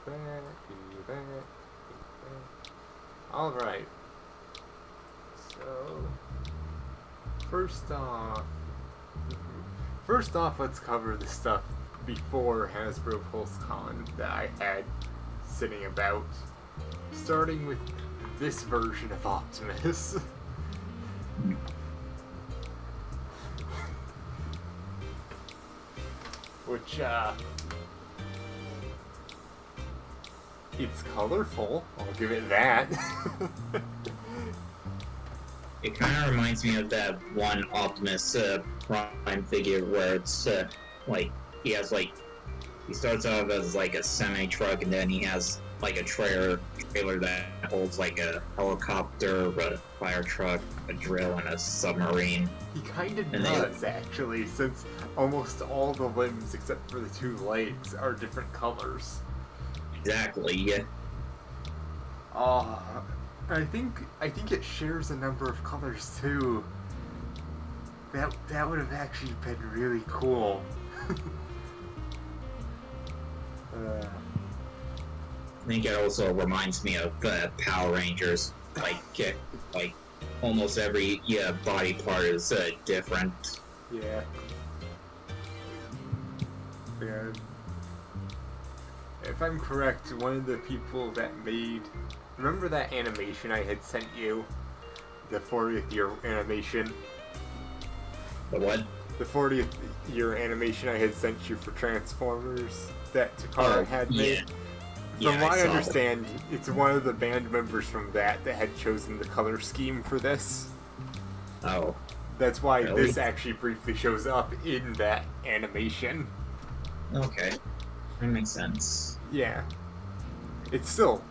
that, do that. Alright. So, first off, let's cover the stuff before Hasbro PulseCon that I had sitting about. Starting with this version of Optimus. Which, it's colorful, I'll give it that. It kind of reminds me of that one Optimus Prime figure where it's like he starts off as like a semi-truck, and then he has like a trailer that holds like a helicopter, a fire truck, a drill, and a submarine. He kind of does, actually, since almost all the limbs except for the two legs are different colors. Exactly, yeah. I think it shares a number of colors too. That would have actually been really cool. I think it also reminds me of Power Rangers. Like almost every body part is different. Yeah. Yeah. If I'm correct, one of the people that made... Remember that animation I had sent you? The 40th year animation? The what? The 40th year animation I had sent you for Transformers that Takara had made? Yeah. From what I understand, it's one of the band members from that had chosen the color scheme for this. Oh. That's why really? This actually briefly shows up in that animation. Okay. That makes sense. Yeah. It's still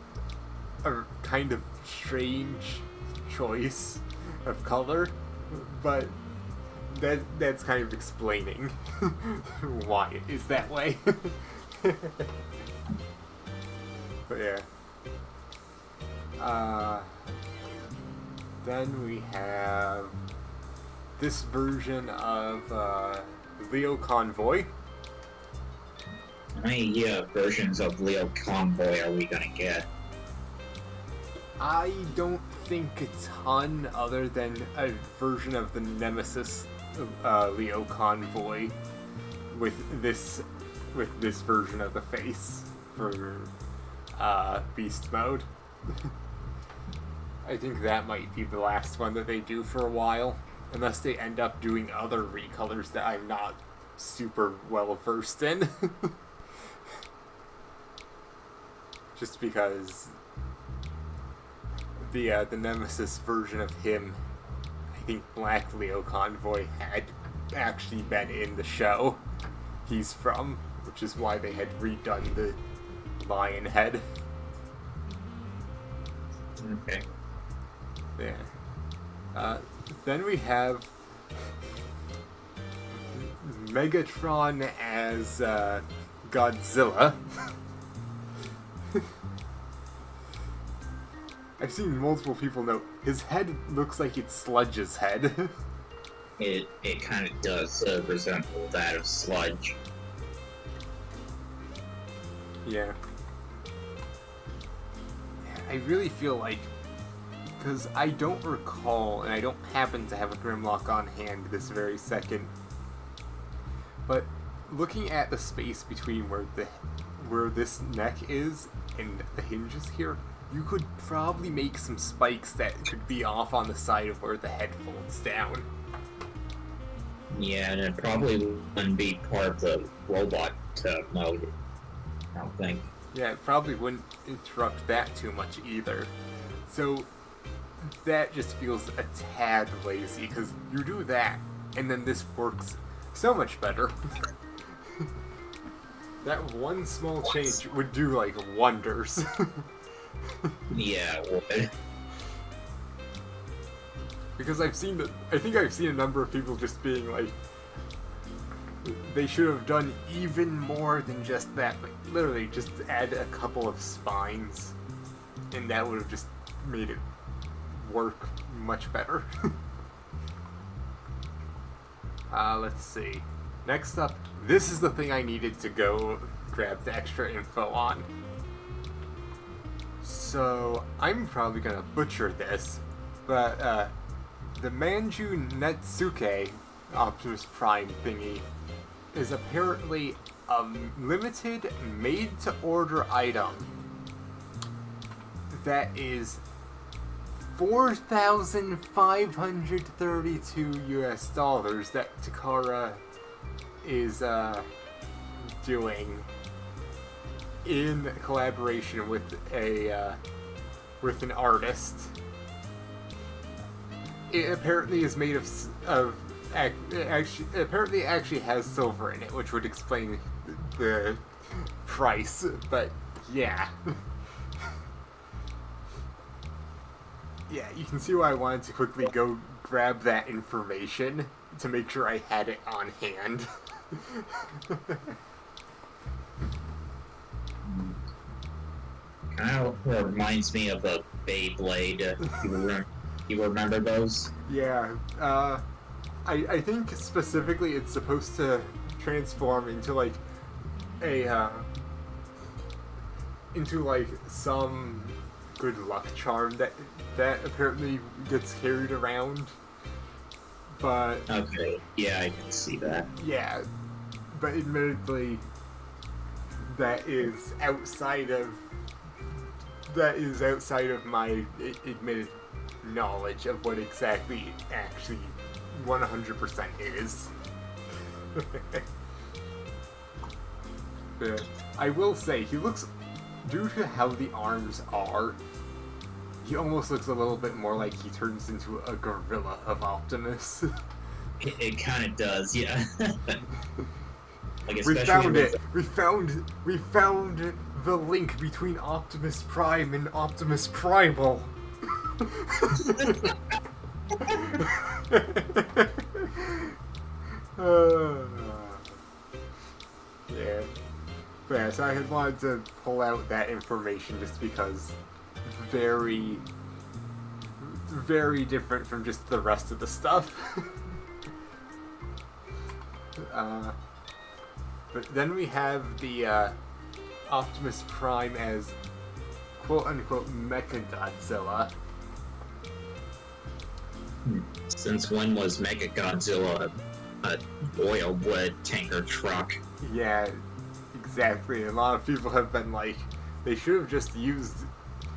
a kind of strange choice of color, but that's kind of explaining why it is that way. But yeah. Then we have this version of Leo Convoy. How many versions of Leo Convoy are we gonna get? I don't think a ton, other than a version of the Nemesis Leo Convoy with this version of the face for Beast Mode. I think that might be the last one that they do for a while, unless they end up doing other recolors that I'm not super well versed in. Just because the Nemesis version of him, I think Black Leo Convoy, had actually been in the show he's from, which is why they had redone the lion head. Okay. Yeah. Then we have Megatron as Godzilla. I've seen multiple people note his head looks like it's Sludge's head. It kind of does resemble that of Sludge. Yeah. I really feel like, because I don't recall, and I don't happen to have a Grimlock on hand this very second, but looking at the space between where this neck is and the hinges here, you could probably make some spikes that could be off on the side of where the head folds down. Yeah, and it probably wouldn't be part of the robot mode, I don't think. Yeah, it probably wouldn't interrupt that too much either. So that just feels a tad lazy, because you do that, and then this works so much better. That one small change would do, like, wonders. Yeah, it would. Because I think I've seen a number of people just being like, they should have done even more than just that. Like, literally, just add a couple of spines, and that would have just made it work much better. Let's see. Next up, this is the thing I needed to go grab the extra info on. So, I'm probably gonna butcher this, but the Manju Netsuke Optimus Prime thingy is apparently a limited made-to-order item that is 4,532 US dollars that Takara is doing in collaboration with an artist. It apparently is made of apparently it actually has silver in it, which would explain the price. But yeah. Yeah, you can see why I wanted to quickly go grab that information to make sure I had it on hand. Kind of reminds me of a Beyblade. You remember those? Yeah, I think specifically it's supposed to transform into like some good luck charm that apparently gets carried around. But okay, yeah, I can see that. Yeah, but admittedly, that is outside of my admitted knowledge of what exactly actually 100% is. But I will say, he looks, due to how the arms are, he almost looks a little bit more like he turns into a gorilla of Optimus. It kind of does, yeah. Like, We found it! We found the link between Optimus Prime and Optimus Primal! Yeah. But yeah, so I had wanted to pull out that information just because very, very different from just the rest of the stuff. But then we have the Optimus Prime as quote-unquote Mechagodzilla. Since when was Mechagodzilla a oil wood tanker truck? Yeah, exactly. A lot of people have been like, they should have just used,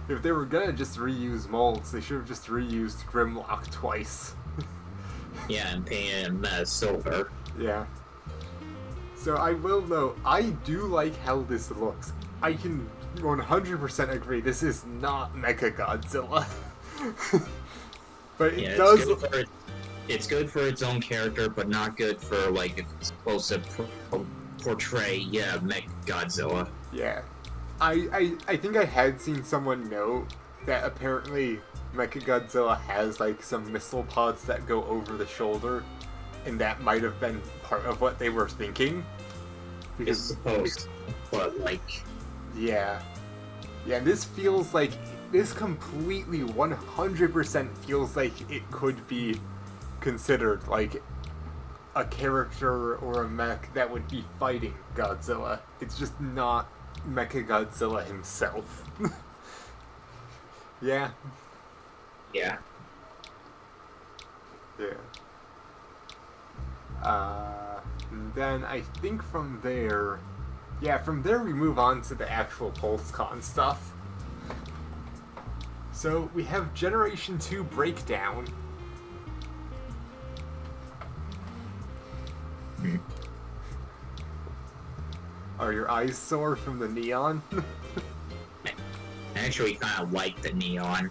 if they were gonna just reuse molds, they should have just reused Grimlock twice. Yeah, and painted him silver. Yeah. So I will though, I do like how this looks. I can 100% agree, this is not Mechagodzilla. But it Yeah, does... It's good for its own character, but not good for, like, if it's supposed to portray, Mechagodzilla. Yeah. I think I had seen someone note that apparently Mechagodzilla has, like, some missile pods that go over the shoulder, and that might have been part of what they were thinking. Because it's supposed, but, like... Yeah. Yeah, this feels like... This completely 100% feels like it could be considered, like, a character or a mech that would be fighting Godzilla. It's just not Mechagodzilla himself. Yeah. Yeah. Yeah. And then I think from there... Yeah, from there we move on to the actual PulseCon stuff. So, we have Generation 2 Breakdown. Are your eyes sore from the neon? I actually kind of like the neon.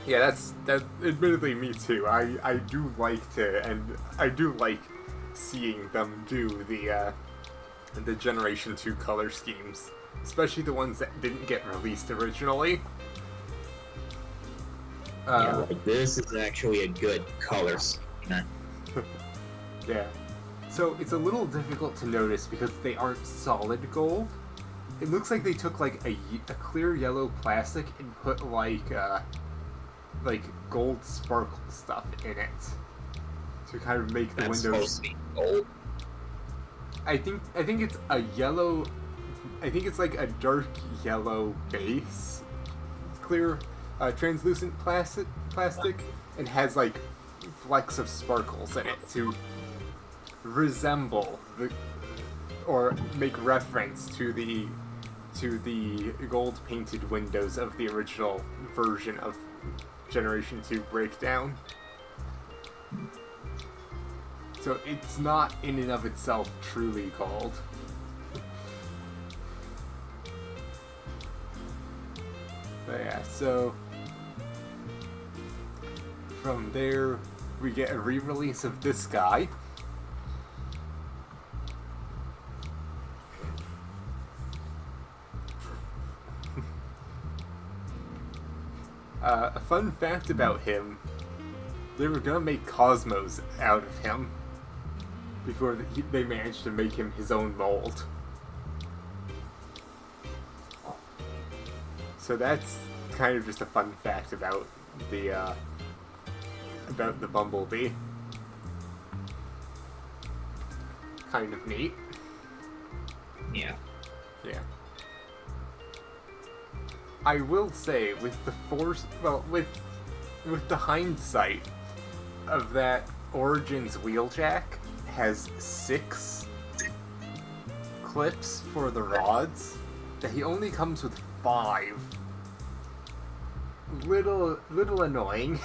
Yeah, that. Admittedly, me too. I do like to, and I do like seeing them do the Generation 2 color schemes, especially the ones that didn't get released originally. Yeah, like, this is actually a good color scheme. Yeah. So it's a little difficult to notice because they aren't solid gold. It looks like they took like a clear yellow plastic and put like gold sparkle stuff in it to kind of make the That's windows. supposed to be gold. I think it's a yellow I think it's like a dark yellow base, clear, translucent plastic, and has like flecks of sparkles in it to resemble or make reference to the gold painted windows of the original version of Generation 2 Breakdown. So it's not in and of itself truly gold. But yeah, so from there we get a re-release of this guy. A fun fact about him, they were gonna make Cosmos out of him before they managed to make him his own mold. So that's kind of just a fun fact about the Bumblebee. Kind of neat. Yeah. Yeah. I will say, with the with the hindsight of that Origins Wheeljack has 6 clips for the rods, that he only comes with 5. Little annoying.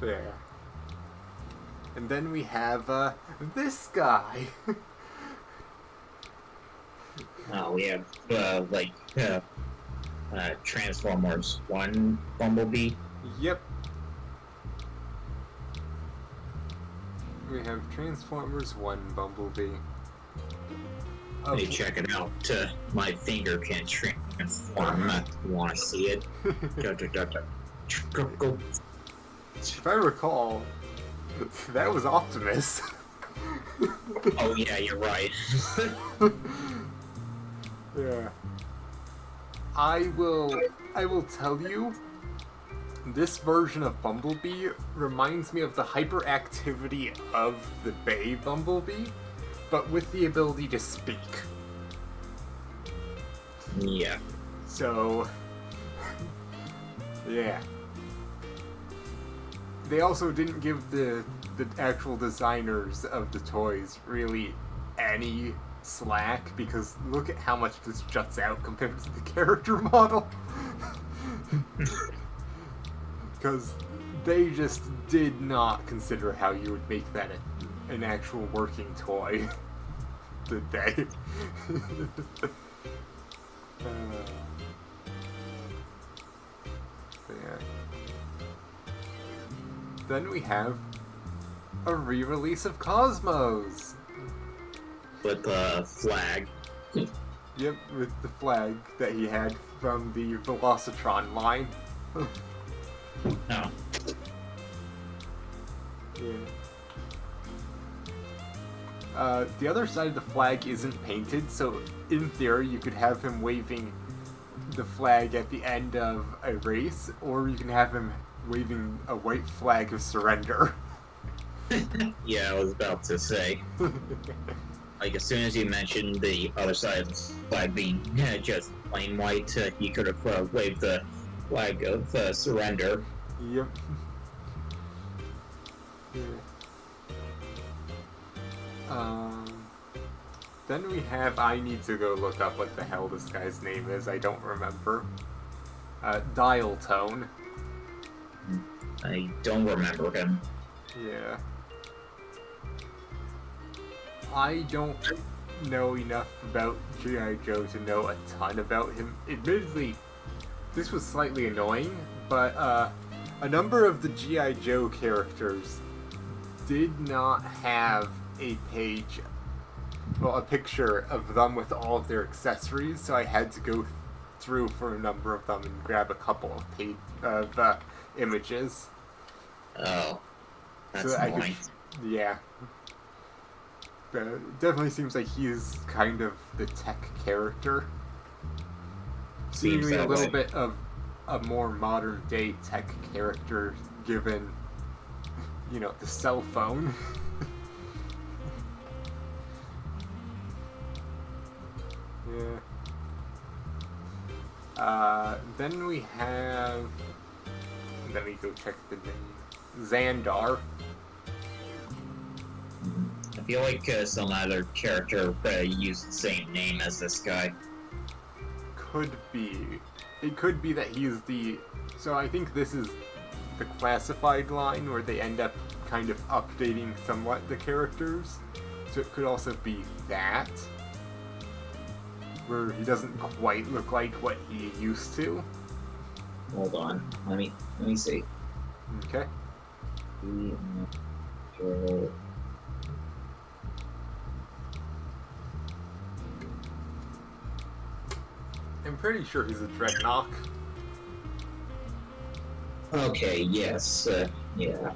There. And then we have this guy. We have Transformers 1 Bumblebee. Yep. We have Transformers 1 Bumblebee. Hey, check it out. My finger can transform. You want to see it? If I recall, that was Optimus. Oh yeah, you're right. Yeah. I will tell you, this version of Bumblebee reminds me of the hyperactivity of the Bay Bumblebee, but with the ability to speak. Yeah. So, yeah. They also didn't give the actual designers of the toys really any slack, because look at how much this juts out compared to the character model. Because they just did not consider how you would make that an actual working toy, did they? Yeah. Then we have a re-release of Cosmos. With the flag. Yep, with the flag that he had from the Velocitron line. No. Yeah. The other side of the flag isn't painted, so in theory you could have him waving the flag at the end of a race, or you can have him waving a white flag of surrender. Yeah, I was about to say. Like, as soon as you mentioned the other side of the flag being just plain white, you could have waved the flag of surrender. Yep. Yeah. Then we have, I need to go look up what the hell this guy's name is, I don't remember. Dial Tone. I don't remember him. Yeah. I don't know enough about G.I. Joe to know a ton about him. Admittedly, this was slightly annoying, but a number of the G.I. Joe characters did not have a page, well, a picture of them with all of their accessories, so I had to go through for a number of them and grab a couple of images. Oh, that's so annoying. Yeah. But it definitely seems like he's kind of the tech character. Seemingly a little bit of a more modern day tech character, given, you know, the cell phone. Yeah. Then we have... Let me go check the name. Xandar. I feel like some other character used the same name as this guy. Could be. It could be that he's the... So I think this is the classified line where they end up kind of updating somewhat the characters. So it could also be that. Where he doesn't quite look like what he used to. Hold on. Let me see. Okay. I'm pretty sure he's a Dreadnought. Okay, yes, yeah.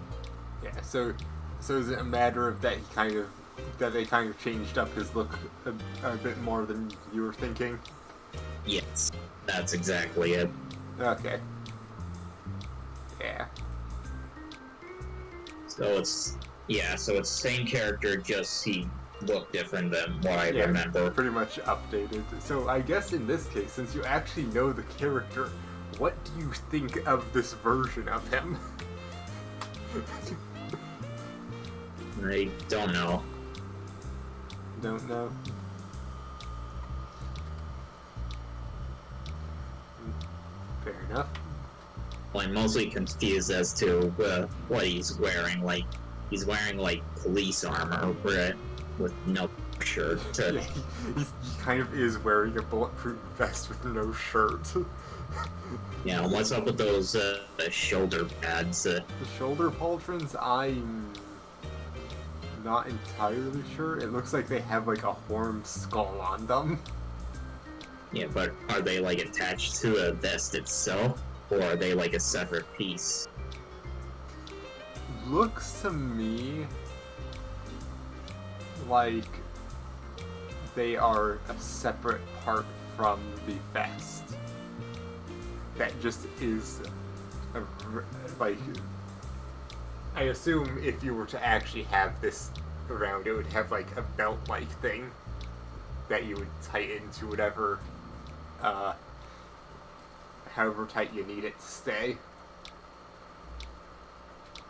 Yeah, so is it a matter of that they kind of changed up his look a bit more than you were thinking? Yes, that's exactly it. Okay. Yeah. So it's the same character, just he looked different than what I remember. Pretty much updated. So I guess in this case, since you actually know the character, what do you think of this version of him? I don't know. Don't know. Fair enough. Well, I'm mostly confused as to what he's wearing. Like, he's wearing, like, police armor with no shirt. Yeah, he kind of is wearing a bulletproof vest with no shirt. Yeah, what's up with those shoulder pads? The shoulder pauldrons, I'm not entirely sure. It looks like they have, like, a horned skull on them. Yeah, but are they, like, attached to a vest itself? Or are they, like, a separate piece? Looks to me like they are a separate part from the vest. That just is, like, I assume if you were to actually have this around, it would have, like, a belt-like thing that you would tighten to whatever, however tight you need it to stay.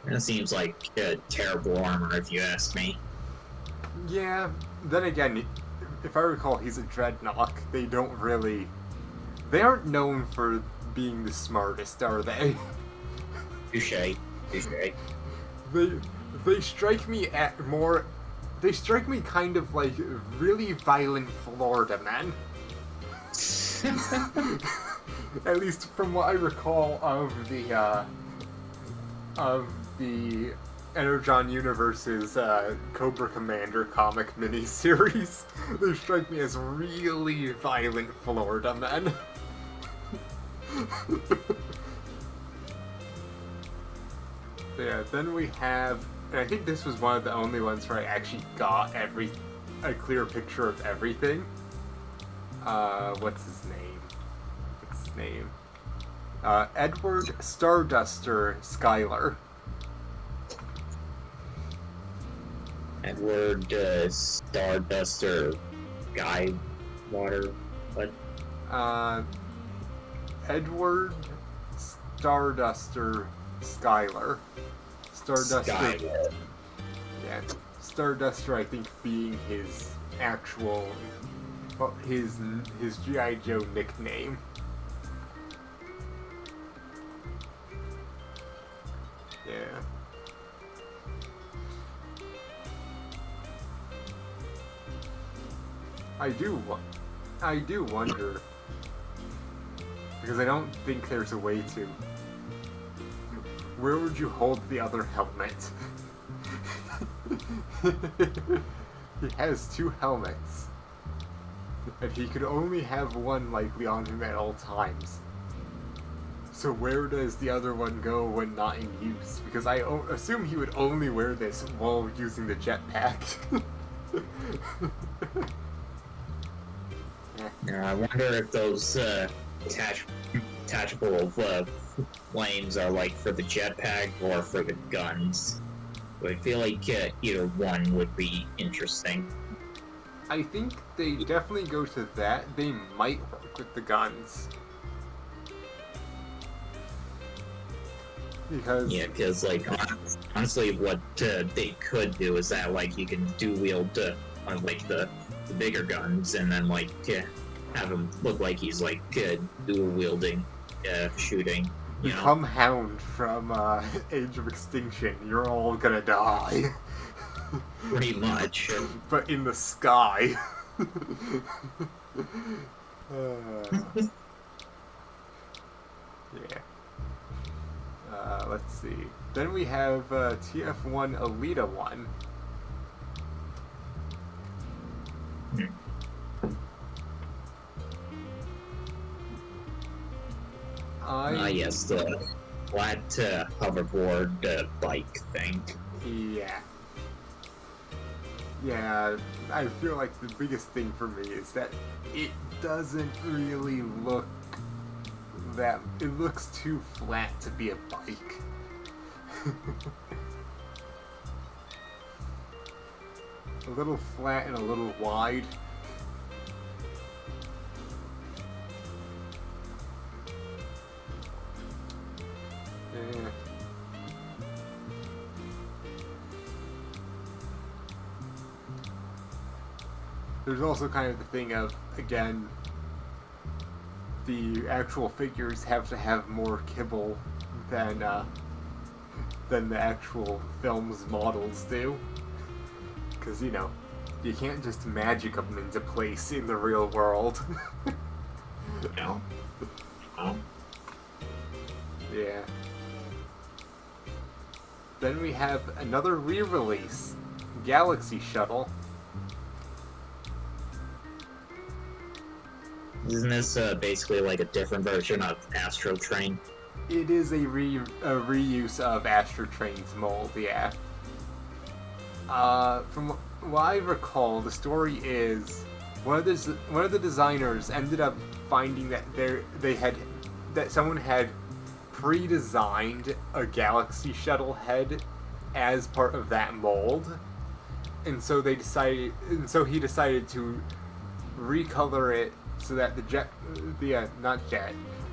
That seems like terrible armor, if you ask me. Yeah, then again, if I recall, he's a Dreadnought. They aren't known for being the smartest, are they? Touché. They strike me they strike me kind of like really violent Florida men. At least from what I recall of the Energon Universe's Cobra Commander comic miniseries. They strike me as really violent Florida men. Yeah, then we have, and I think this was one of the only ones where I actually got a clear picture of everything. What's his name? Edward Starduster Skylar. Edward Starduster Guy Water. What? Edward Starduster Skylar. Starduster. Yeah, Starduster, I think, being his actual, well, his G.I. Joe nickname. Yeah. I do wonder, because I don't think there's a way to. Where would you hold the other helmet? He has two helmets, and he could only have one likely on him at all times. So where does the other one go when not in use? Because I assume he would only wear this while using the jetpack. I wonder if those attachable flames are like for the jetpack or for the guns. But I feel like either one would be interesting. I think they definitely go to that. They might work with the guns. Because... Yeah, because, like, honestly, what they could do is that, like, you can dual-wield, like, the bigger guns, and then, like, have him look like he's, like, dual-wielding, shooting, you know? Become Hound from Age of Extinction. You're all gonna die. Pretty much. But in the sky. Yeah. Let's see. Then we have TF1 Alita 1. Yes, the flat hoverboard bike thing. Yeah. Yeah, I feel like the biggest thing for me is that it doesn't really look that... It looks too flat to be a bike. A little flat and a little wide. Yeah. There's also kind of the thing of, again, the actual figures have to have more kibble than the actual film's models do. Because, you know, you can't just magic them into place in the real world. No. Yeah. Then we have another re-release, Galaxy Shuttle. Isn't this basically like a different version of Astro Train? It is a reuse of Astro Train's mold, yeah. From what I recall, the story is one of the designers ended up finding that someone had pre-designed a Galaxy Shuttle head as part of that mold, and so he decided to recolor it so that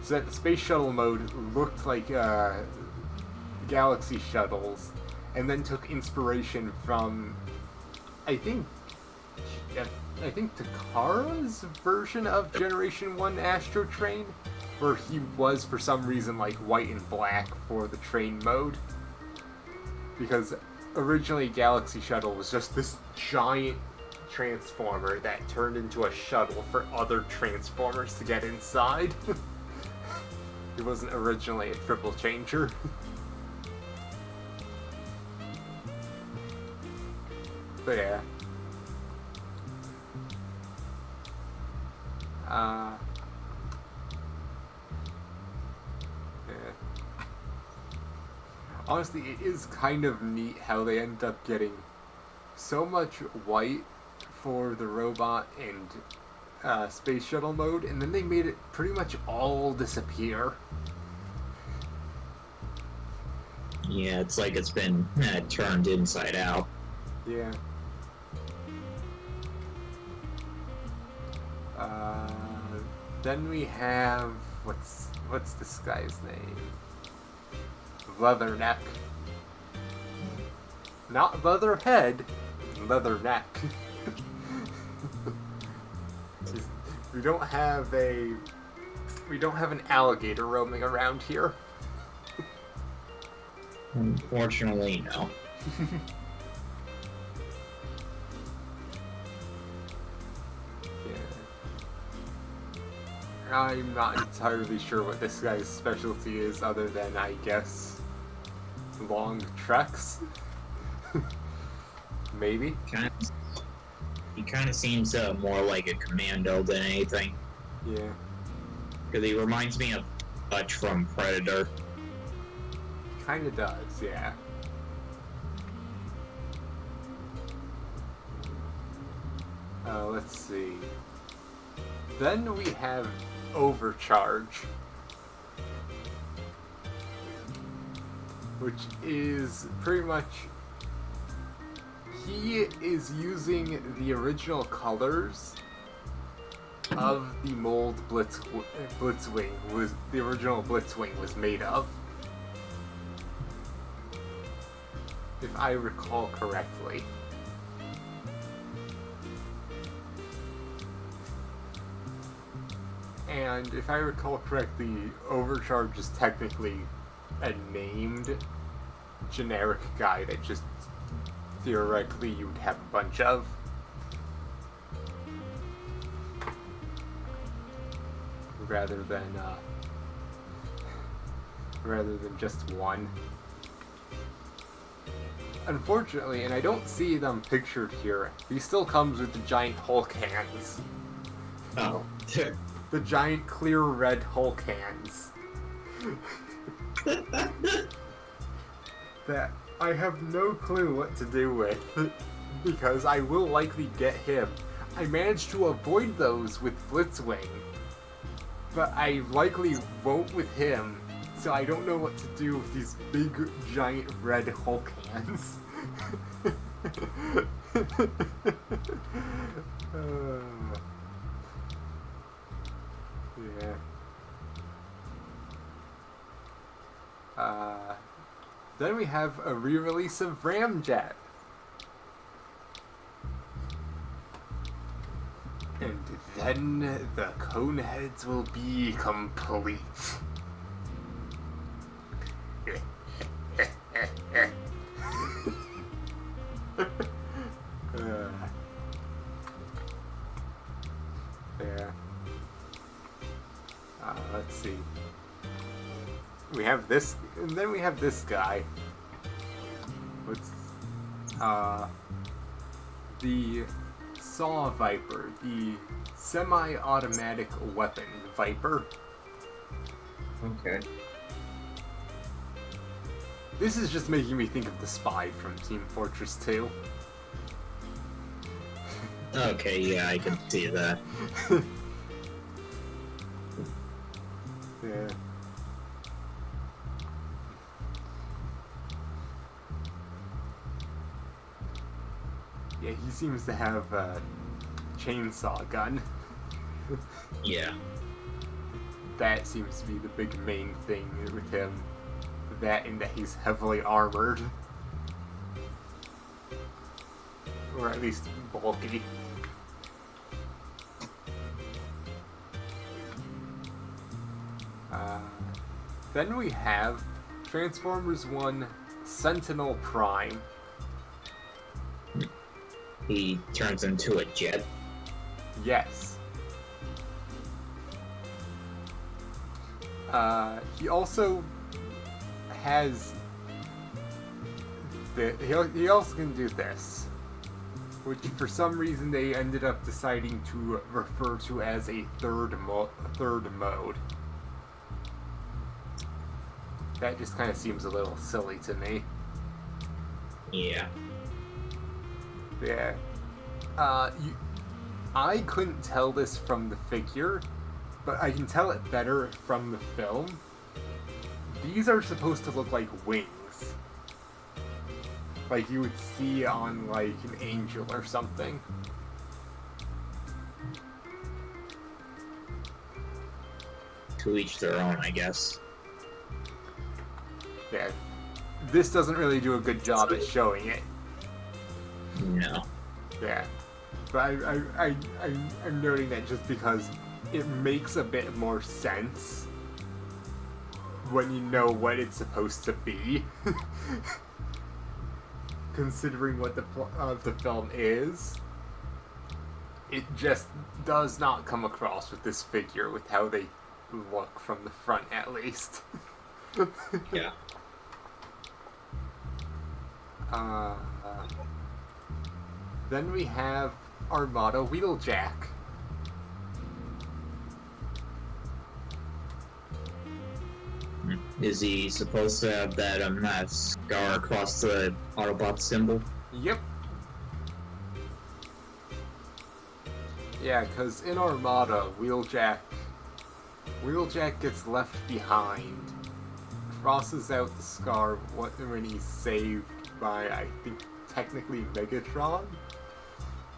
so that the space shuttle mode looked like Galaxy Shuttles, and then took inspiration from, I think Takara's version of Generation 1 Astro Train, where he was for some reason like white and black for the train mode. Because originally Galaxy Shuttle was just this giant transformer that turned into a shuttle for other transformers to get inside. It wasn't originally a triple changer. But yeah. Honestly, it is kind of neat how they end up getting so much white for the robot and space shuttle mode, and then they made it pretty much all disappear. Yeah, it's like it's been turned inside out. Yeah. Then we have what's this guy's name? Leatherneck. Not Leatherhead, Leatherneck. We don't have an alligator roaming around here. Unfortunately, no. I'm not entirely sure what this guy's specialty is, other than, I guess, long treks. Maybe. He kind of seems more like a commando than anything. Yeah. Because he reminds me of Hutch from Predator. Kind of does, yeah. Let's see. Then we have Overcharge, which is pretty much... he is using the original colors of the mold Blitzwing was the original Blitzwing was made of, if I recall correctly. And if I recall correctly, Overcharge is technically a named generic guy that just theoretically you would have a bunch of. Rather than just one. Unfortunately, and I don't see them pictured here, he still comes with the giant Hulk hands. Oh. The giant clear red Hulk hands. That I have no clue what to do with, because I will likely get him. I managed to avoid those with Blitzwing, but I likely won't with him, so I don't know what to do with these big, giant red Hulk hands. Yeah. Then we have a re-release of Ramjet. And then the Coneheads will be complete. Yeah. Let's see. We have this, and then we have this guy. What's the Saw Viper, the semi-automatic weapon Viper. Okay. This is just making me think of the spy from Team Fortress 2. Okay, yeah, I can see that. Yeah. Yeah, he seems to have a chainsaw gun. Yeah. That seems to be the big main thing with him. That and that he's heavily armored. Or at least bulky. Then we have Transformers 1 Sentinel Prime. He turns into a jet. Yes. He also has he also can do this, which for some reason they ended up deciding to refer to as a third mode. That just kind of seems a little silly to me. Yeah. Yeah. I couldn't tell this from the figure, but I can tell it better from the film. These are supposed to look like wings. Like you would see on, like, an angel or something. To each their own, I guess. Yeah. This doesn't really do a good job at showing it. No. Yeah. But I'm noting that just because it makes a bit more sense when you know what it's supposed to be. Considering what the plot of the film is. It just does not come across with this figure with how they look from the front, at least. Yeah. Then we have Armada Wheeljack. Is he supposed to have that scar across the Autobot symbol? Yep. Yeah, because in Armada, Wheeljack gets left behind, crosses out the scar when he's saved by, I think, technically Megatron,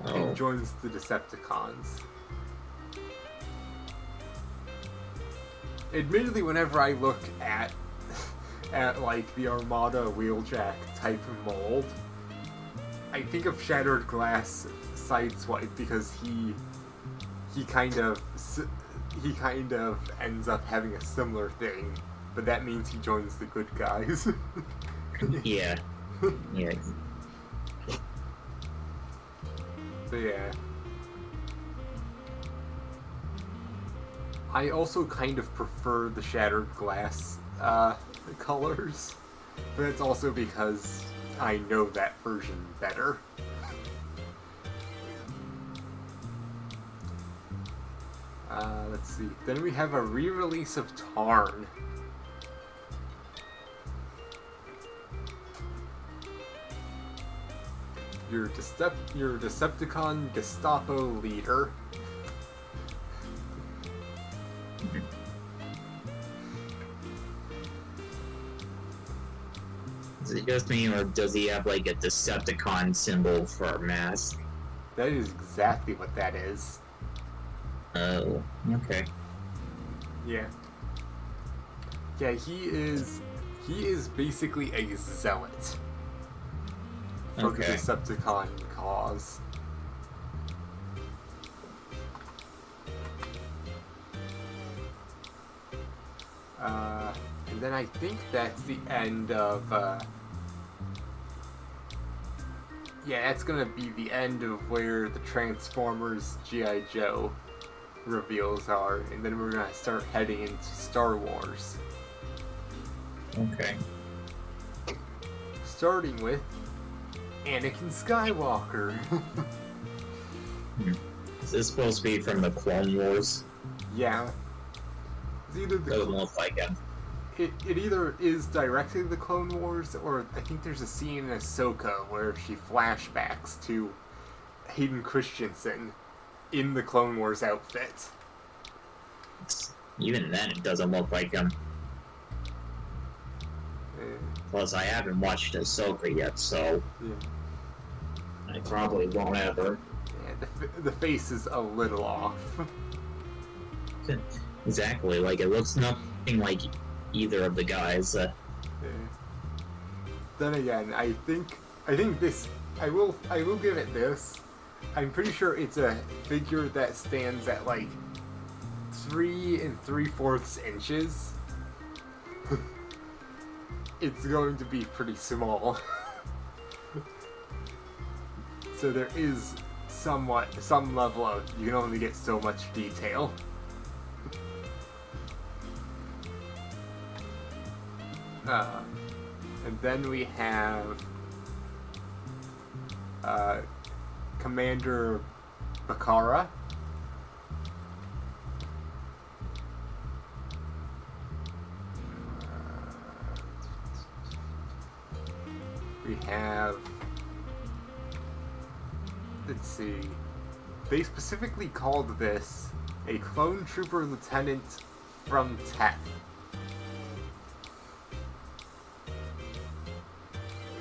and joins the Decepticons. Admittedly, whenever I look at like the Armada Wheeljack type mold, I think of Shattered Glass Sideswipe because he kind of ends up having a similar thing, but that means he joins the good guys. Yeah. Yeah. But yeah. I also kind of prefer the Shattered Glass colors, but it's also because I know that version better. Let's see. Then we have a re-release of Tarn. Your Decepticon Gestapo leader. Is it just me, or does he have like a Decepticon symbol for a mask? That is exactly what that is. Oh, okay. Yeah. Yeah, he is basically a zealot for the Decepticon cause. And then I think that's the end of, yeah, that's gonna be the end of where the Transformers G.I. Joe reveals are, and then we're gonna start heading into Star Wars. Okay. Starting with Anakin Skywalker. Is this supposed to be from the Clone Wars? Yeah. It's either Doesn't look like it. It either is directly the Clone Wars, or I think there's a scene in Ahsoka where she flashbacks to Hayden Christensen in the Clone Wars outfit. Even then, it doesn't look like him. Plus, I haven't watched Ahsoka yet, so I probably won't ever. Yeah, the face is a little off. Exactly, like it looks nothing like either of the guys. Then again, I think this. I will give it this. I'm pretty sure it's a figure that stands at like 3 3/4 inches. It's going to be pretty small. So there is some level of, you can only get so much detail. And then we have Commander Bakara. We have, let's see, they specifically called this a clone trooper lieutenant from Teth.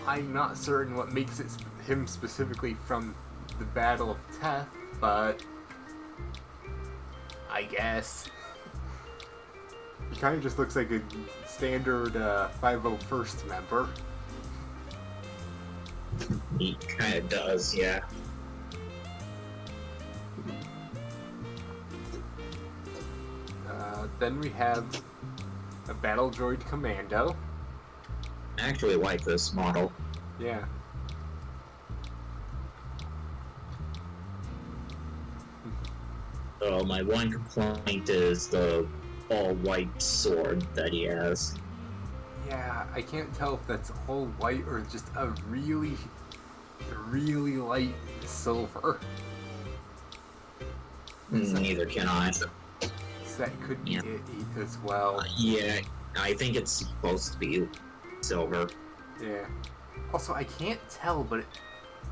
I'm not certain what makes it him specifically from the Battle of Teth, but I guess. He kind of just looks like a standard 501st member. He kind of does, yeah. Then we have a Battle Droid Commando. I actually like this model. Yeah. So my one complaint is the all-white sword that he has. Yeah, I can't tell if that's all white or just a really, really light silver. Neither can I. So that could be it as well. Yeah, I think it's supposed to be silver. Yeah. Also, I can't tell, but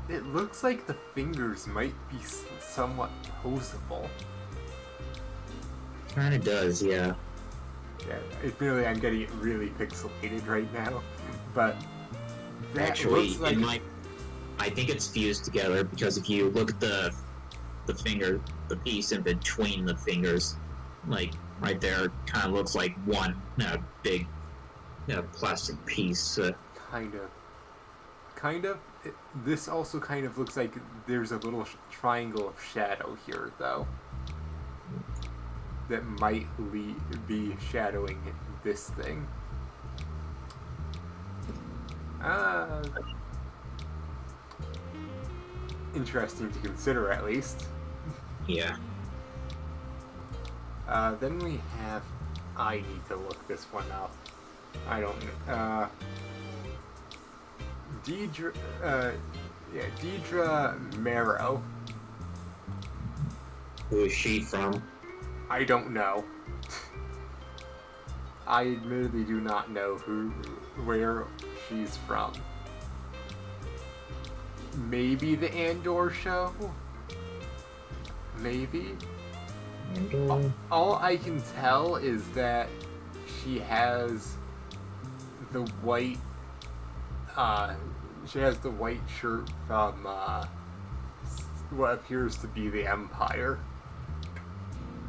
it looks like the fingers might be somewhat posable. Kinda does, yeah. Yeah, admittedly, I'm getting it really pixelated right now, but that actually, looks like... in my I think it's fused together because if you look at the finger, the piece in between the fingers, like right there, kind of looks like one big plastic piece. Kind of. This also kind of looks like there's a little triangle of shadow here, though, that might be shadowing this thing. Interesting to consider, at least. Yeah. Then we have... I need to look this one up. I don't... Deidre Marrow. Who is she from? I don't know. I admittedly do not know where she's from. Maybe the Andor show? Maybe? Andor? All I can tell is that she has the white shirt from what appears to be the Empire.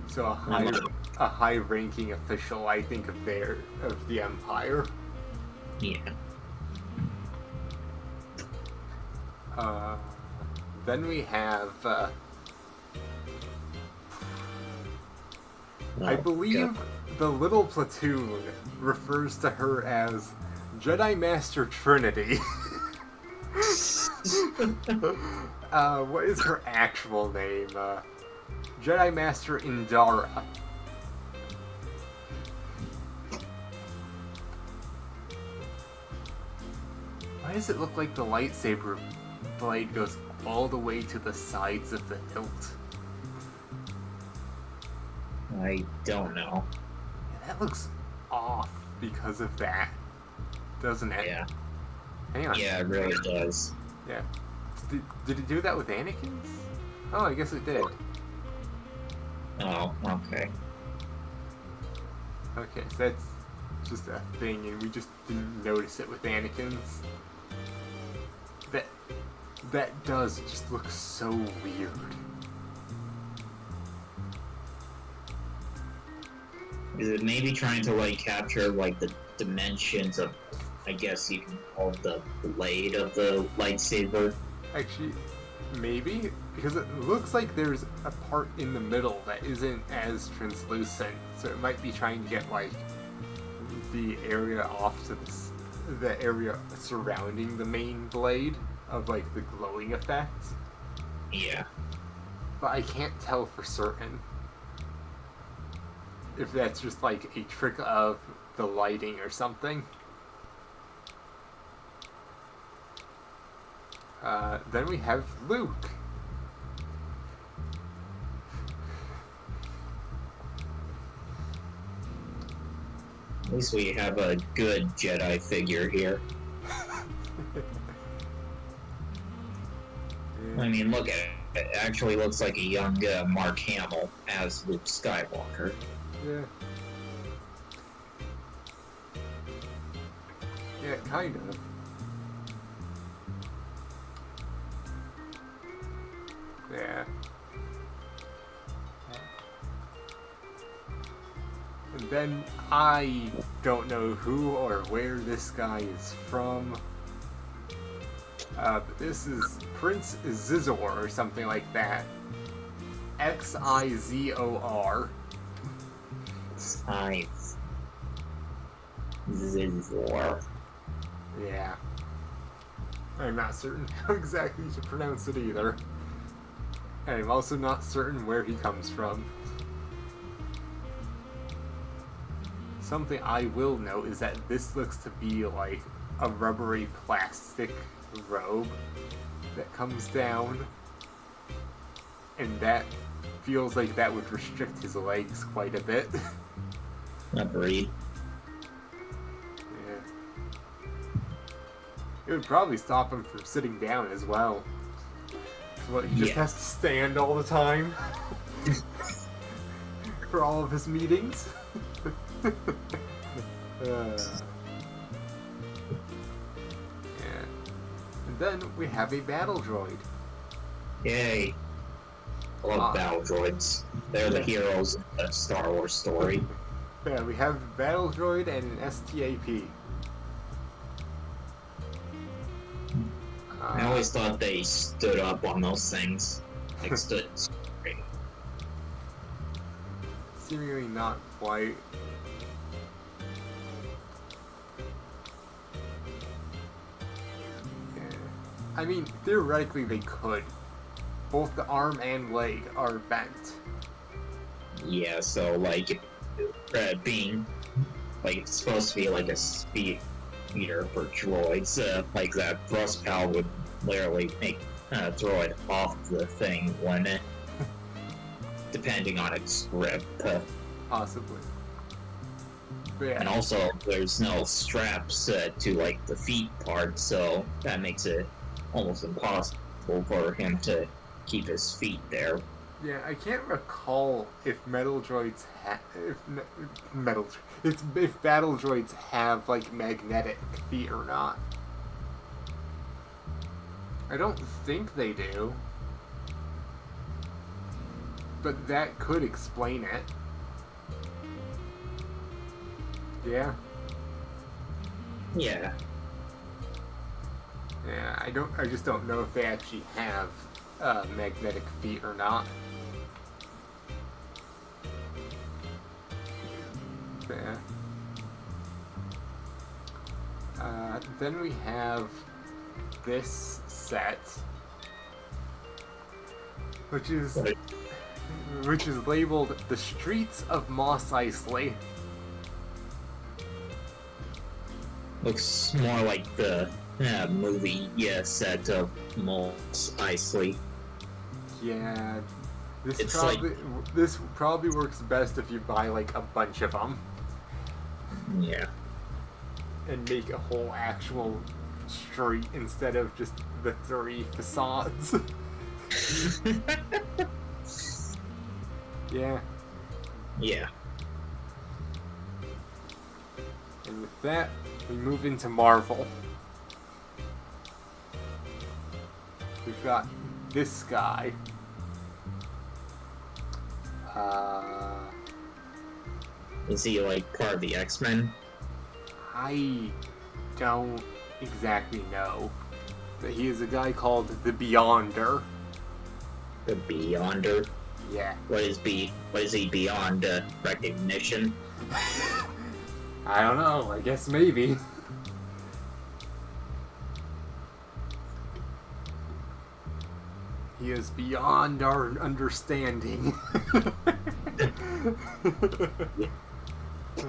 So a high-ranking official, I think, of the Empire. Yeah. Then we have I believe the little platoon refers to her as Jedi Master Trinity. What is her actual name? Jedi Master Indara. Why does it look like the lightsaber blade goes all the way to the sides of the hilt? I don't know. Yeah, that looks off because of that, doesn't it? Yeah. Hang on. Yeah, it really does. Yeah. Did it do that with Anakin's? Oh, I guess it did. Oh, okay. Okay, so that's just a thing, and we just didn't notice it with Anakin's. That does just look so weird. Is it maybe trying to like capture like the dimensions of, I guess you can call it the blade of the lightsaber? Actually, maybe, because it looks like there's a part in the middle that isn't as translucent, so it might be trying to get like the area off to the area surrounding the main blade of like the glowing effect. Yeah. But I can't tell for certain if that's just like a trick of the lighting or something. Then we have Luke. At least we have a good Jedi figure here. I mean, look at it. It actually looks like a young Mark Hamill as Luke Skywalker. Yeah. Yeah, kind of. Yeah. And then I don't know who or where this guy is from. But this is Prince Xizor or something like that. Xizor. Xizor. Yeah. I'm not certain how exactly to pronounce it either. And I'm also not certain where he comes from. Something I will note is that this looks to be like a rubbery plastic robe that comes down. And that feels like that would restrict his legs quite a bit. Agreed. Yeah. It would probably stop him from sitting down as well. So he just has to stand all the time for all of his meetings. Yeah. And then we have a battle droid. Yay. I love battle droids. They're the heroes of the Star Wars story. Yeah, we have a battle droid and an STAP. I always thought they stood up on those things. Like stood straight. Seemingly not quite. Yeah. I mean, theoretically they could. Both the arm and leg are bent. Yeah, so like being like it's supposed to be like a speeder for droids, like that thrust pal would literally make a droid off the thing when depending on its grip. Possibly. But yeah. And also there's no straps to like the feet part, so that makes it almost impossible for him to keep his feet there. Yeah, I can't recall if metal droids if battle droids have like magnetic feet or not. I don't think they do, but that could explain it. Yeah. Yeah. Yeah, I just don't know if they actually have magnetic feet or not. Yeah. Then we have this set, which is labeled "The Streets of Mos Eisley." Looks more like the movie set of Mos Eisley. Yeah, this It's probably works best if you buy like a bunch of them. Yeah. And make a whole actual street instead of just the 3 facades. Yeah. Yeah. And with that, we move into Marvel. We've got this guy. Is he like part of the X-Men? I don't exactly know. But he is a guy called the Beyonder. The Beyonder? Yeah. What is he beyond recognition? I don't know. I guess maybe. He is beyond our understanding.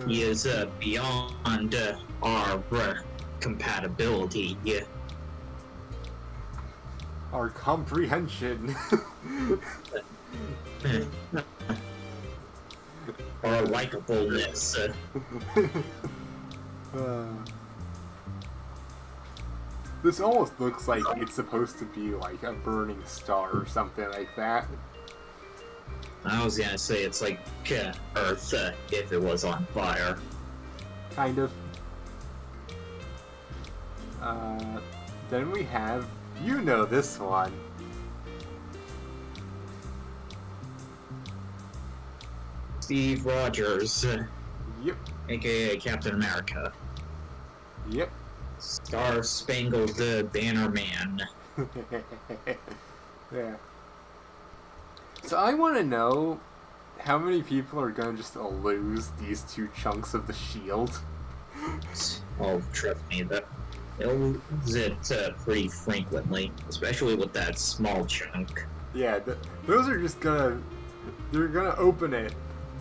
He is beyond our compatibility. Our comprehension. Our likableness. This almost looks like it's supposed to be like a burning star or something like that. I was gonna say it's like Earth if it was on fire. Kind of. Then we have, you know this one. Steve Rogers, Yep. aka Captain America. Yep. Star Spangled Banner Man. Yeah. So I want to know how many people are going to just lose these 2 chunks of the shield. Oh, trust me, they'll lose it pretty frequently, especially with that small chunk. Yeah, those are just gonna... They're gonna open it.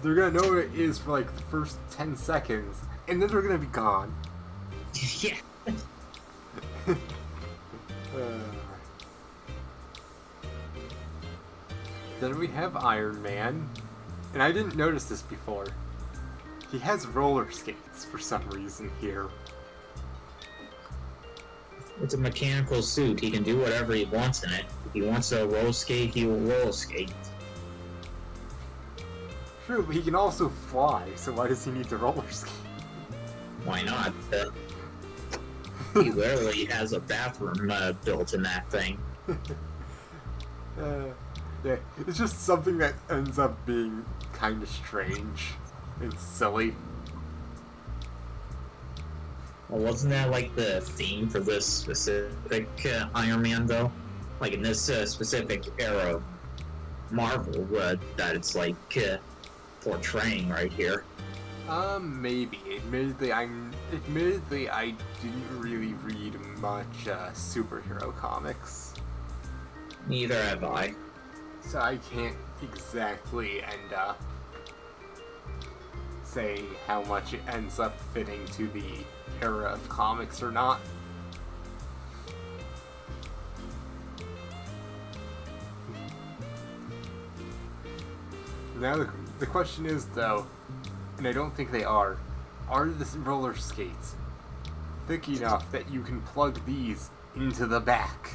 They're gonna know what it is for like the first 10 seconds, and then they're gonna be gone. Yeah. Then we have Iron Man, and I didn't notice this before. He has roller skates for some reason here. It's a mechanical suit. He can do whatever he wants in it. If he wants to roller skate, he will roller skate. True, but he can also fly, so why does he need to roller skate? Why not? He literally has a bathroom built in that thing. Yeah, it's just something that ends up being kind of strange and silly. Well, wasn't that like the theme for this specific Iron Man, though? Like in this specific era of Marvel, that it's like portraying right here. Maybe. Admittedly, I didn't really read much superhero comics, Neither have I. so I can't exactly end up say how much it ends up fitting to the era of comics or not. Now the question is, though, and I don't think they are the roller skates thick enough that you can plug these into the back?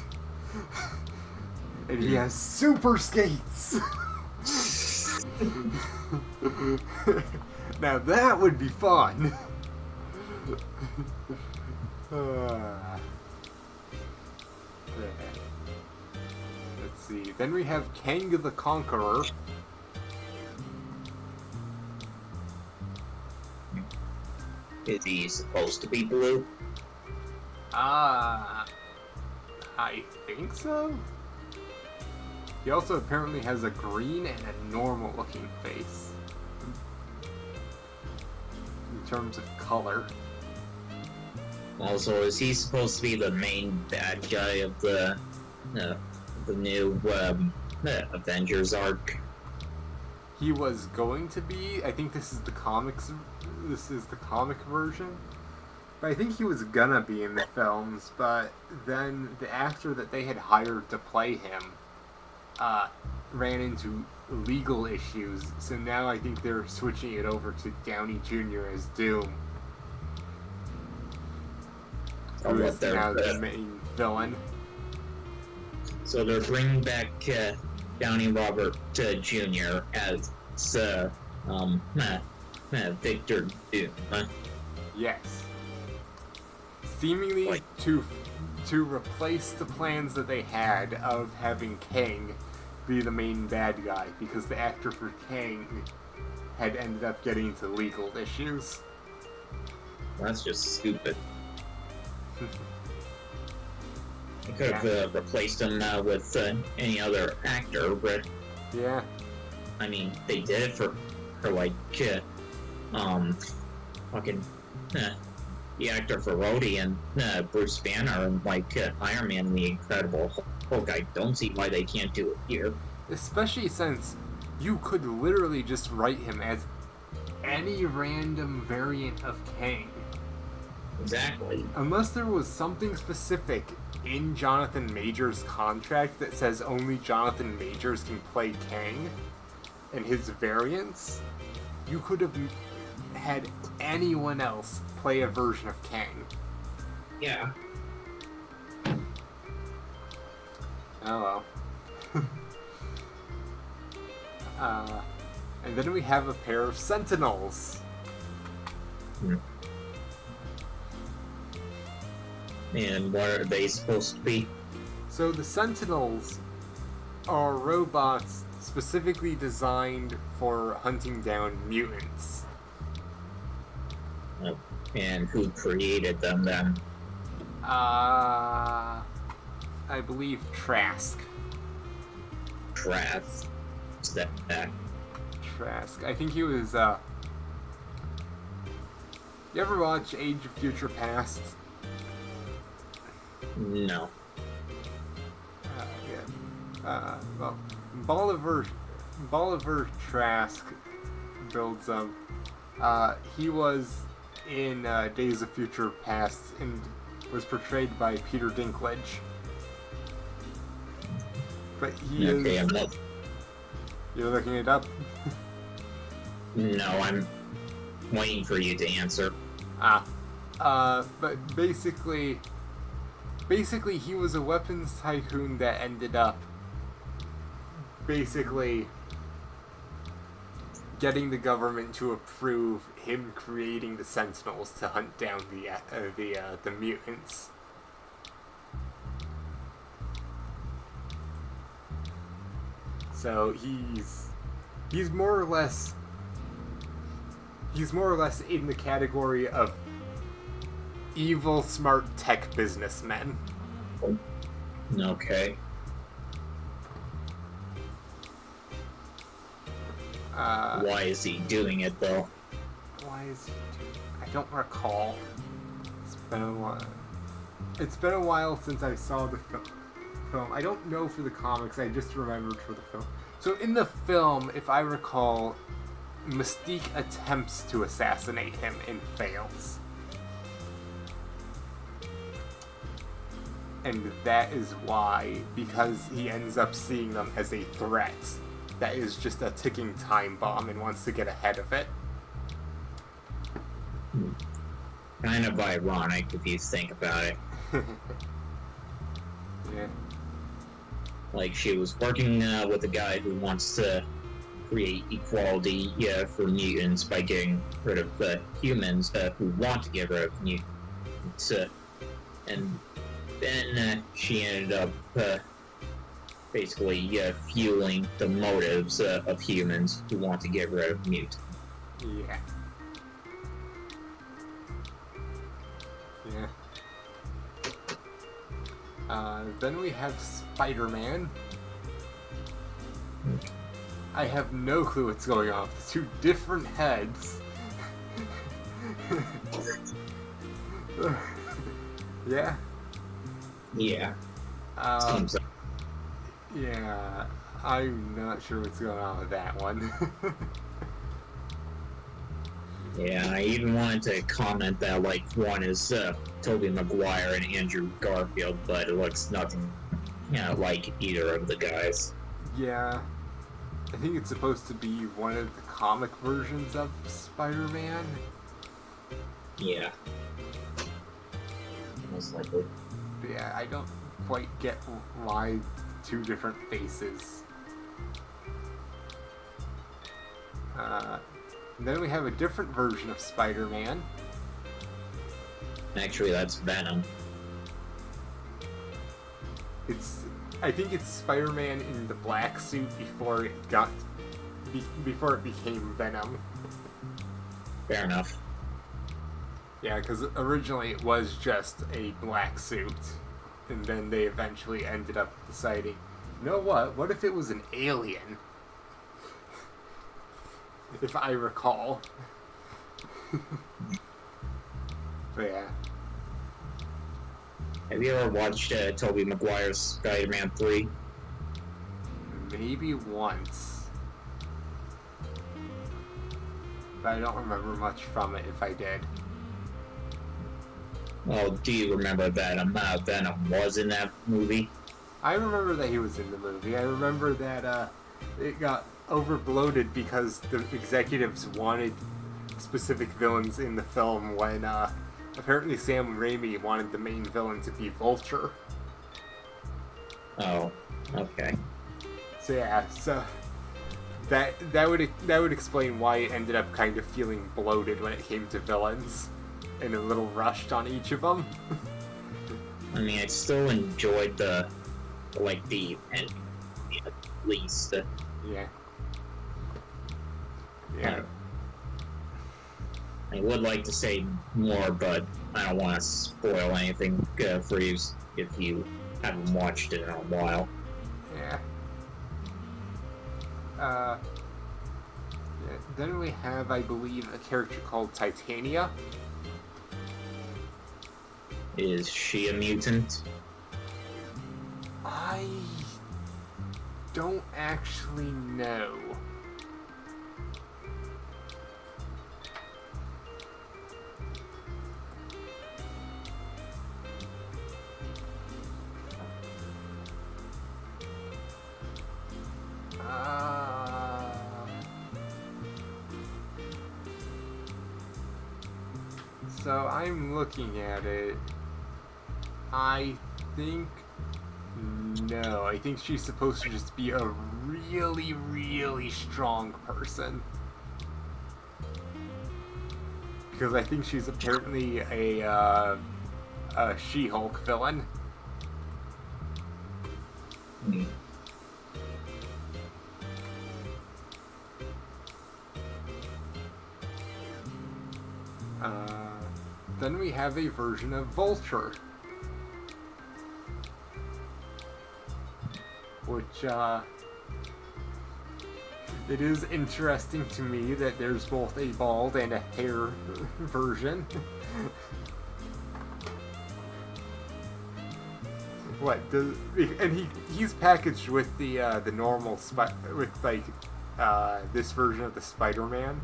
And he has super skates! Now that would be fun! Let's see. Then we have Kang the Conqueror. Is he supposed to be blue? I think so. He also apparently has a green and a normal looking face. In terms of color. Also, is he supposed to be the main bad guy of the new Avengers arc? He was going to be. I think this is the comics. This is the comic version. But I think he was gonna be in the films. But then the actor that they had hired to play him ran into legal issues. So now I think they're switching it over to Downey Jr. as Doom. Who is now the main villain. So they're bringing back Downey Robert Jr. as Victor Doom. Huh? Yes. Seemingly Like- to replace the plans that they had of having Kang be the main bad guy, because the actor for Kang had ended up getting into legal issues. That's just stupid. They could have replaced him with any other actor, but Yeah. I mean, they did it for like fucking the actor for Rhodey and Bruce Banner and like Iron Man and the Incredible Hulk. I don't see why they can't do it here. Especially since you could literally just write him as any random variant of Kang. Exactly. Unless there was something specific in Jonathan Majors' contract that says only Jonathan Majors can play Kang and his variants, you could have had anyone else play a version of Kang. Yeah. Oh well. And then we have a pair of Sentinels. And what are they supposed to be? So the Sentinels are robots specifically designed for hunting down mutants. And who created them then? I believe Trask. Trask. Is that Trask. I think he was, You ever watch Age of Future Past? No. Yeah. Well, Bolivar Trask builds them. He was in Days of Future Past and was portrayed by Peter Dinklage. But he Okay, is... I'm not... You're looking it up? No, I'm waiting for you to answer. But basically he was a weapons tycoon that ended up basically getting the government to approve him creating the Sentinels to hunt down the mutants. So he's more or less in the category of evil, smart tech businessmen. Okay. Why is he doing it, though? Why is he doing it? I don't recall. It's been a while. It's been a while since I saw the film. I don't know for the comics, I just remembered for the film. So in the film, if I recall, Mystique attempts to assassinate him and fails. And that is why, because he ends up seeing them as a threat that is just a ticking time bomb and wants to get ahead of it. Kind of ironic if you think about it. Yeah. Like, she was working with a guy who wants to create equality for mutants by getting rid of humans who want to get rid of mutants. And then she ended up basically fueling the motives of humans who want to get rid of mutants. Yeah. Yeah. Then we have Spider-Man. I have no clue what's going on with two different heads. Yeah. Yeah. Seems like... Yeah, I'm not sure what's going on with that one. Yeah, I even wanted to comment that, like, one is Tobey Maguire and Andrew Garfield, but it looks nothing like either of the guys. Yeah. I think it's supposed to be one of the comic versions of Spider-Man. Yeah. Most likely. But yeah, I don't quite get why two different faces. Then we have a different version of Spider-Man. Actually, that's Venom. I think it's Spider-Man in the black suit before it became Venom. Fair enough. Yeah, because originally it was just a black suit, and then they eventually ended up deciding, you know what? What if it was an alien? If I recall. But yeah. Have you ever watched Tobey Maguire's Spider-Man 3? Maybe once. But I don't remember much from it if I did. Well, do you remember that Venom was in that movie? I remember that he was in the movie. I remember that it got overbloated because the executives wanted specific villains in the film when apparently Sam Raimi wanted the main villain to be Vulture. Oh, okay. So yeah, so that would explain why it ended up kind of feeling bloated when it came to villains, and a little rushed on each of them. I mean, I still enjoyed the ending, at least. Yeah. Yeah. I would like to say more, but I don't want to spoil anything for you if you haven't watched it in a while. Yeah. Then we have, I believe, a character called Titania. Is she a mutant? I don't actually know. So I'm looking at it. I think no. I think she's supposed to just be a really, really strong person. because I think she's apparently a She-Hulk villain. Hmm. Then we have a version of Vulture, which, it is interesting to me that there's both a bald and a hair version. And he's packaged with the normal this version of the Spider-Man.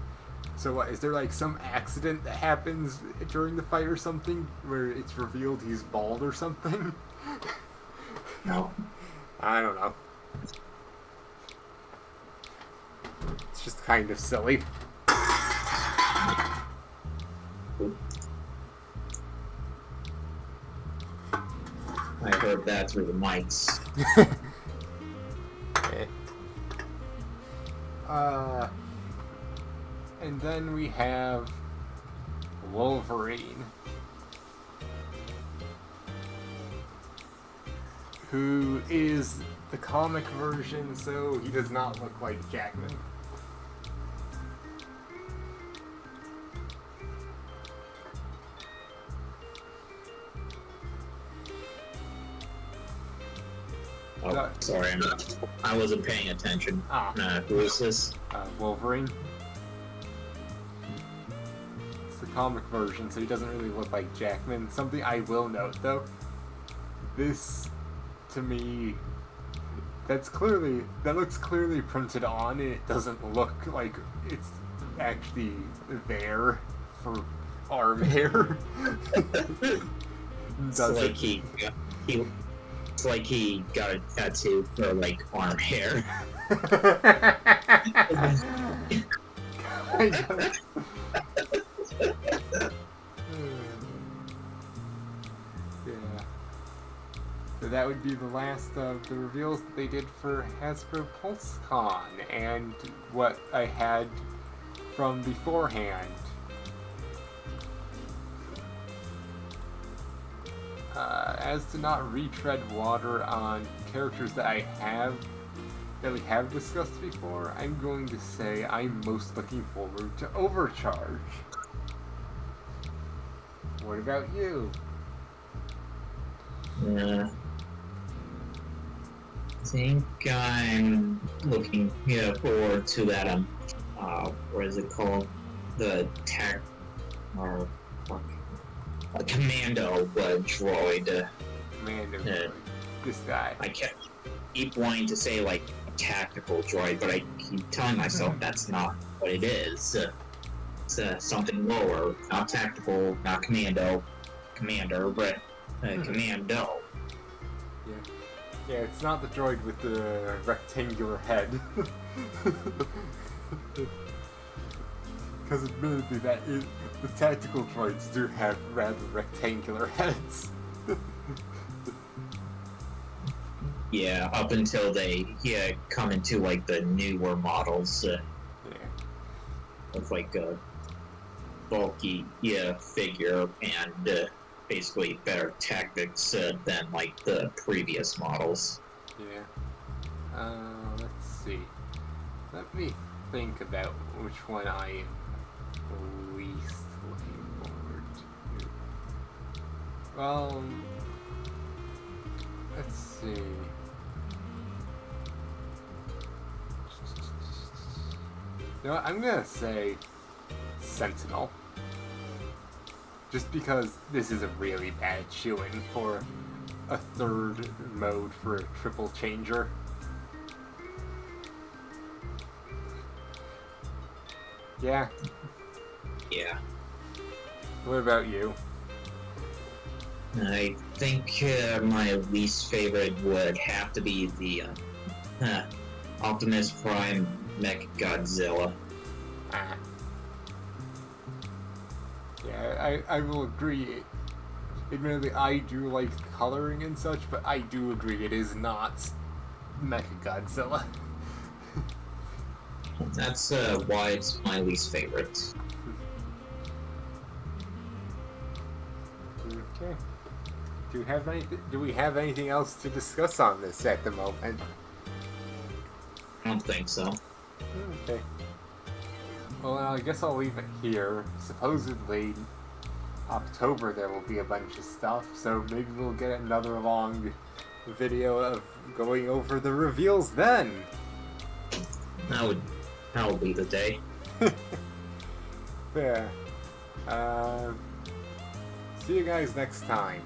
So what, is there like some accident that happens during the fight or something where it's revealed he's bald or something? No. I don't know. It's just kind of silly. I heard that through the mics. And then we have Wolverine, who is the comic version, so he does not look like Jackman. Oh, sorry, I wasn't paying attention. Who is this? Wolverine. It's the comic version, so he doesn't really look like Jackman. Something I will note, though, this, to me, that looks clearly printed on, and it doesn't look like it's actually there for arm hair. It's like he got a tattoo for like arm hair. Yeah. So that would be the last of the reveals that they did for Hasbro PulseCon, and what I had from beforehand. As to not retread water on characters that we have discussed before, I'm going to say I'm most looking forward to Overcharge. What about you? I think I'm looking forward to that. What is it called? The tech or a commando droid. Commando droid. This guy. I keep wanting to say like a tactical droid, but I keep telling myself that's not what it is. It's something lower, not tactical, not commander, but commando. Yeah, it's not the droid with the rectangular head. Because admittedly, the tactical droids do have rather rectangular heads. Yeah, up until they come into like the newer models. With like a bulky figure and basically better tactics than like the previous models. Yeah. Let's see. Let me think about which one I am least looking forward to. Well, let's see. You know what? I'm gonna say Sentinel. Just because this is a really bad shoo-in for a third mode for a triple changer. Yeah. Yeah. What about you? I think my least favorite would have to be the Optimus Prime Mechagodzilla. Yeah, I will agree. Admittedly, I do like the coloring and such, but I do agree it is not Mechagodzilla. That's why it's my least favorite. Okay. Do we have anything else to discuss on this at the moment? I don't think so. Okay. Well, I guess I'll leave it here. Supposedly, October there will be a bunch of stuff, so maybe we'll get another long video of going over the reveals then. That would be the day. There. See you guys next time.